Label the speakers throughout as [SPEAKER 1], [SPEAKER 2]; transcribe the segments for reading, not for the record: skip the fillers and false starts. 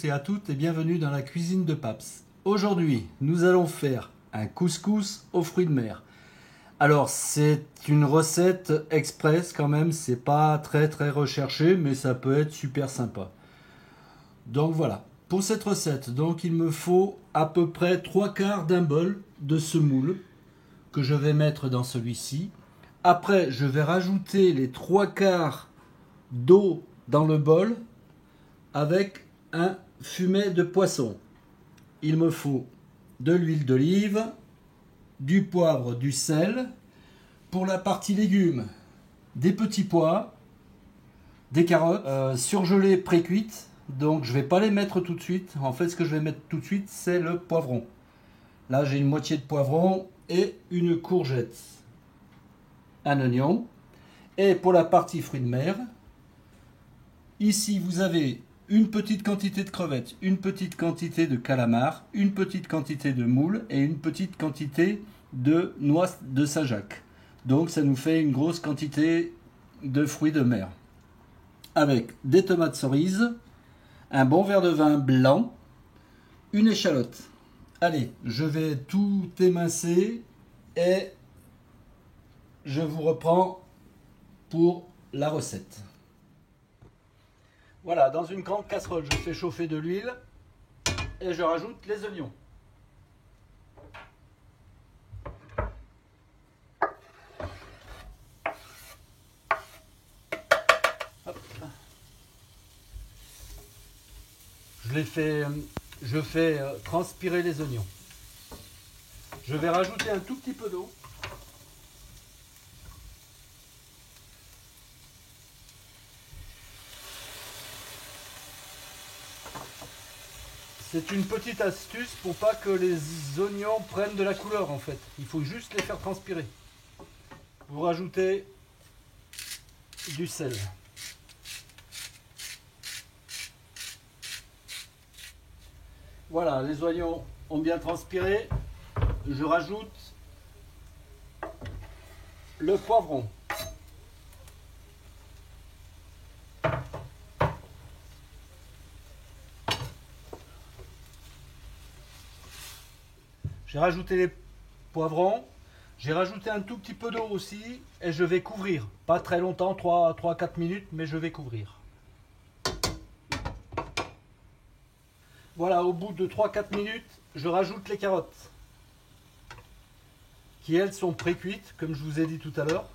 [SPEAKER 1] tous et à toutes et bienvenue dans la cuisine de Paps. Aujourd'hui, nous allons faire un couscous aux fruits de mer. Alors, c'est une recette express quand même, c'est pas très recherché, mais ça peut être super sympa. Donc voilà, pour cette recette, donc il me faut à peu près 3/4 d'un bol de semoule que je vais mettre dans celui-ci. Après, je vais rajouter les 3/4 d'eau dans le bol avec un fumet de poisson. Il me faut de l'huile d'olive, du poivre, du sel. Pour la partie légumes, des petits pois, des carottes surgelées pré-cuites. Donc je ne vais pas les mettre tout de suite. En fait, ce que je vais mettre tout de suite, c'est le poivron. Là, j'ai une moitié de poivron et une courgette, un oignon. Et pour la partie fruits de mer, ici vous avez une petite quantité de crevettes, une petite quantité de calamars, une petite quantité de moules et une petite quantité de noix de Saint-Jacques. Donc ça nous fait une grosse quantité de fruits de mer. Avec des tomates cerises, un bon verre de vin blanc, une échalote. Allez, je vais tout émincer et je vous reprends pour la recette. Voilà, dans une grande casserole, je fais chauffer de l'huile et je rajoute les oignons. Hop. Je fais transpirer les oignons. Je vais rajouter un tout petit peu d'eau. C'est une petite astuce pour pas que les oignons prennent de la couleur en fait. Il faut juste les faire transpirer. Vous rajoutez du sel. Voilà, les oignons ont bien transpiré. Je rajoute le poivron. J'ai rajouté les poivrons, j'ai rajouté un tout petit peu d'eau aussi et je vais couvrir. Pas très longtemps, 3-4 minutes, mais je vais couvrir. Voilà, au bout de 3-4 minutes, je rajoute les carottes qui elles sont pré-cuites, comme je vous ai dit tout à l'heure.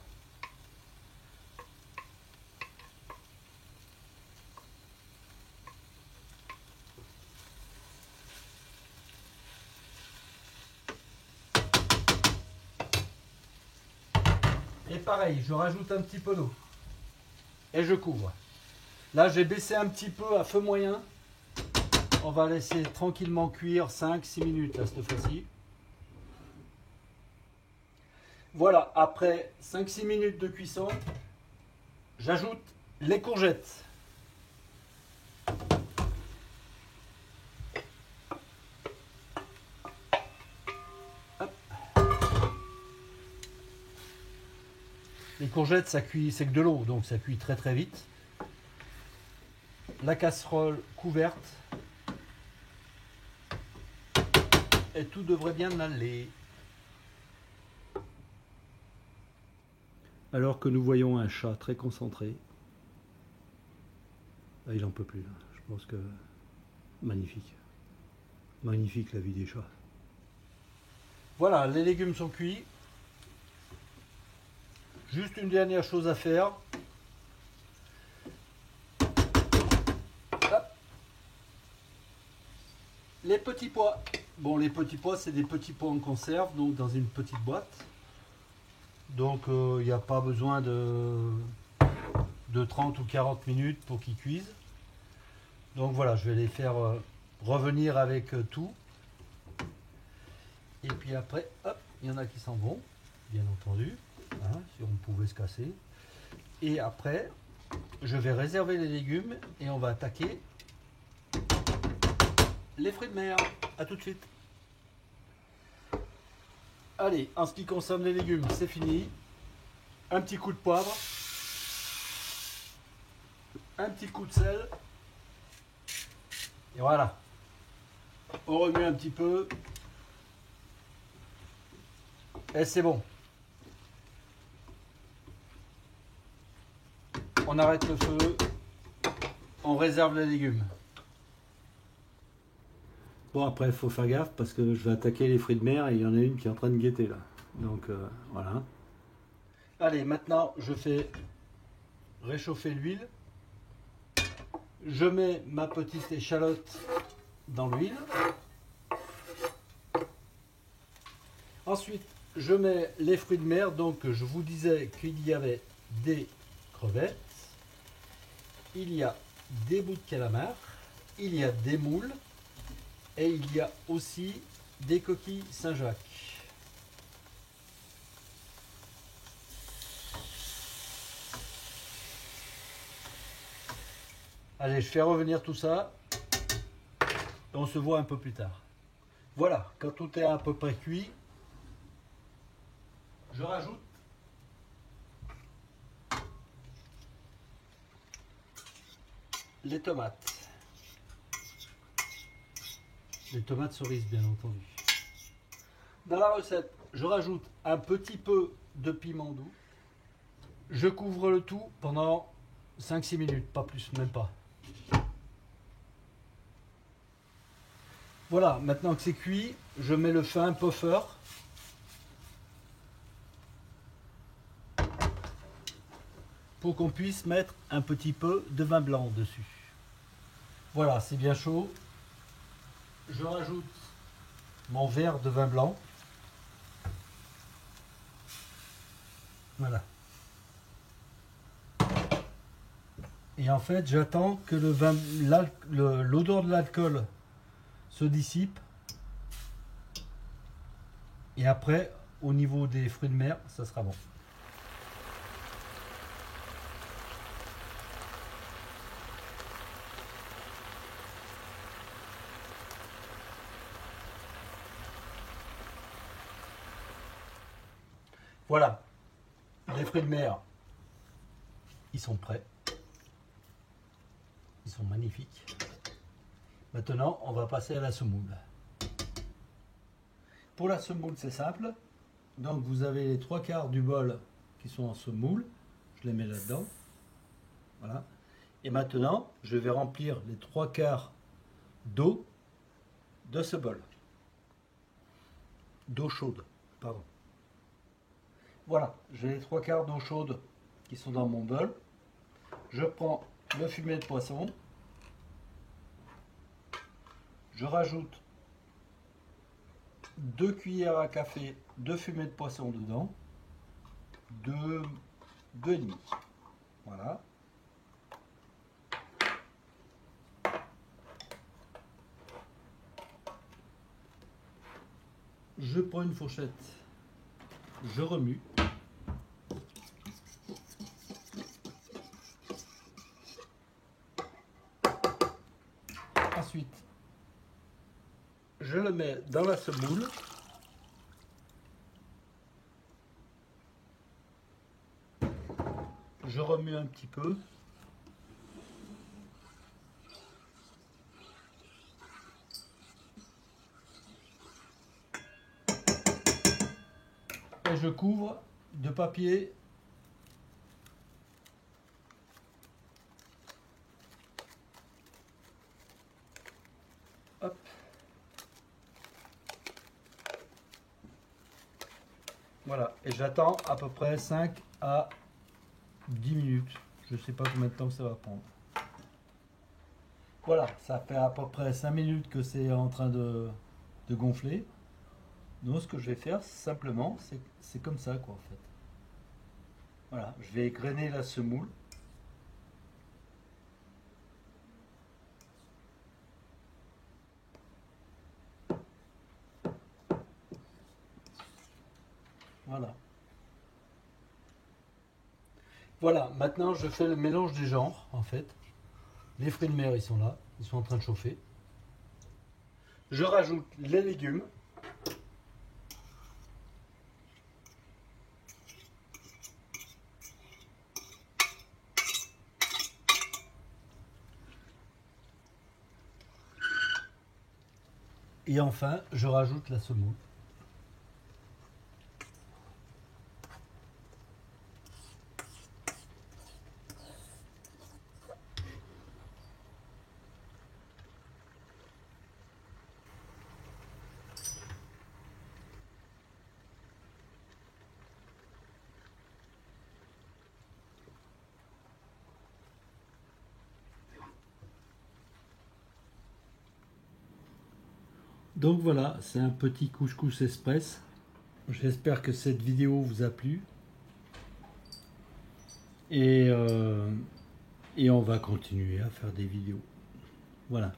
[SPEAKER 1] Et pareil, je rajoute un petit peu d'eau. Et je couvre. Là, j'ai baissé un petit peu à feu moyen. On va laisser tranquillement cuire 5-6 minutes là, cette fois-ci. Voilà, après 5-6 minutes de cuisson, j'ajoute les courgettes. Hop. Les courgettes, ça cuit, c'est que de l'eau, donc ça cuit très vite. La casserole couverte. Et tout devrait bien aller. Alors que nous voyons un chat très concentré. Ah, il n'en peut plus. Je pense que magnifique. Magnifique la vie des chats. Voilà, les légumes sont cuits. Juste une dernière chose à faire. Hop. Les petits pois. Bon, les petits pois, c'est des petits pois en conserve, donc dans une petite boîte. Donc, il n'y a pas besoin de 30 ou 40 minutes pour qu'ils cuisent. Donc voilà, je vais les faire revenir avec tout. Et puis après, hop, il y en a qui s'en vont, bien entendu. Hein, si on pouvait se casser. Et après, je vais réserver les légumes et on va attaquer les fruits de mer. A tout de suite. Allez, en ce qui concerne les légumes, c'est fini. Un petit coup de poivre. Un petit coup de sel. Et voilà. On remue un petit peu. Et c'est bon. On arrête le feu. On réserve les légumes. Bon, après, il faut faire gaffe parce que je vais attaquer les fruits de mer et il y en a une qui est en train de guetter là. Donc voilà. Allez, maintenant, je fais réchauffer l'huile. Je mets ma petite échalote dans l'huile. Ensuite, je mets les fruits de mer. Donc, je vous disais qu'il y avait des crevettes, il y a des bouts de calamar, il y a des moules et il y a aussi des coquilles Saint-Jacques. Allez, je fais revenir tout ça et on se voit un peu plus tard. Voilà, quand tout est à peu près cuit, je rajoute les tomates. Les tomates cerises, bien entendu. Dans la recette, je rajoute un petit peu de piment doux. Je couvre le tout pendant 5-6 minutes, pas plus, même pas. Voilà, maintenant que c'est cuit, je mets le feu un peu fort. Pour qu'on puisse mettre un petit peu de vin blanc dessus. Voilà, c'est bien chaud. Je rajoute mon verre de vin blanc. Voilà. Et en fait, j'attends que l'odeur de l'alcool se dissipe. Et après, au niveau des fruits de mer, ça sera bon. Voilà, les fruits de mer, ils sont prêts. Ils sont magnifiques. Maintenant, on va passer à la semoule. Pour la semoule, c'est simple. Donc, vous avez les 3/4 du bol qui sont en semoule. Je les mets là-dedans. Voilà. Et maintenant, je vais remplir les 3/4 d'eau de ce bol. D'eau chaude, pardon. Voilà, j'ai les 3/4 d'eau chaude qui sont dans mon bol. Je prends le fumet de poisson. Je rajoute 2 cuillères à café de fumée de poisson dedans. 2,5. Voilà. Je prends une fourchette. Je remue. Ensuite, je le mets dans la semoule. Je remue un petit peu. Et je couvre de papier . Hop. Voilà, et j'attends à peu près 5 à 10 minutes. Je ne sais pas combien de temps ça va prendre. Voilà, ça fait à peu près 5 minutes que c'est en train de gonfler. Donc ce que je vais faire simplement, c'est comme ça quoi en fait. Voilà, je vais égrener la semoule. Voilà. Voilà, maintenant je fais le mélange du genre en fait. Les fruits de mer ils sont là, ils sont en train de chauffer. Je rajoute les légumes. Et enfin, je rajoute la semoule. Donc voilà, c'est un petit couscous express. J'espère que cette vidéo vous a plu. Et on va continuer à faire des vidéos. Voilà.